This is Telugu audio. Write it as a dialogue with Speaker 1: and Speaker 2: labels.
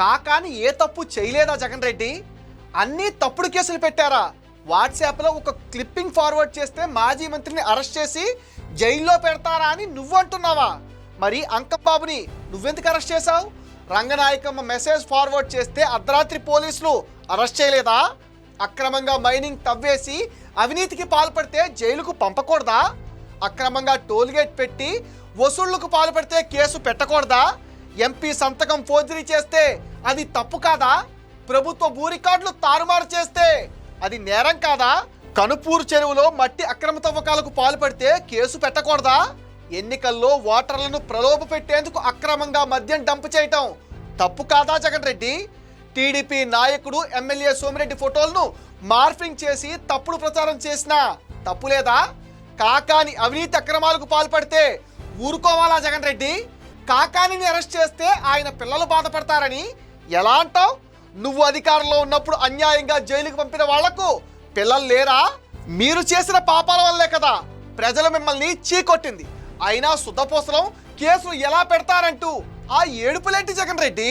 Speaker 1: కాకాని ఏ తప్పు చేయలేదా జగన్ రెడ్డి? అన్నీ తప్పుడు కేసులు పెట్టారా? వాట్సాప్లో ఒక క్లిప్పింగ్ ఫార్వర్డ్ చేస్తే మాజీ మంత్రిని అరెస్ట్ చేసి జైల్లో పెడతారా అని నువ్వు అంటున్నావా? మరి అంకబాబుని నువ్వెందుకు అరెస్ట్ చేశావు? రంగనాయకమ్మ మెసేజ్ ఫార్వర్డ్ చేస్తే అర్ధరాత్రి పోలీసులు అరెస్ట్ చేయలేదా? అక్రమంగా మైనింగ్ తవ్వేసి అవినీతికి పాల్పడితే జైలుకు పంపకూడదా? అక్రమంగా టోల్గేట్ పెట్టి వసూళ్లకు పాల్పడితే కేసు పెట్టకూడదా? ఎంపీ సంతకం ఫోర్జరీ చేస్తే అది తప్పు కాదా? ప్రభుత్వ భూ రికార్డులు తారుమారు చేస్తే అది నేరం కాదా? కనుపూరు చెరువులో మట్టి అక్రమ తవ్వకాలకు పాల్పడితే కేసు పెట్టకూడదా? ఎన్నికల్లో ఓటర్లను ప్రలోభ పెట్టేందుకు అక్రమంగా మద్యం డంప్ చేయటం తప్పు కాదా జగన్ రెడ్డి? టీడీపీ నాయకుడు ఎమ్మెల్యే సోమిరెడ్డి ఫోటోలను మార్ఫింగ్ చేసి తప్పుడు ప్రచారం చేసినా తప్పు లేదా? కాకాని అవినీతి అక్రమాలకు పాల్పడితే ఊరుకోవాలా జగన్ రెడ్డి? కాకానిని అరెస్ట్ చేస్తే ఆయన పిల్లలు బాధపడతారని ఎలా అంటావు? నువ్వు అధికారంలో ఉన్నప్పుడు అన్యాయంగా జైలుకు పంపిన వాళ్లకు పిల్లలు లేరా? మీరు చేసిన పాపాల వల్లే కదా ప్రజలు మిమ్మల్ని చీకొట్టింది. అయినా సుద్దపోసలం కేసులు ఎలా పెడతారంటూ ఆ ఏడుపులేంటి జగన్ రెడ్డి?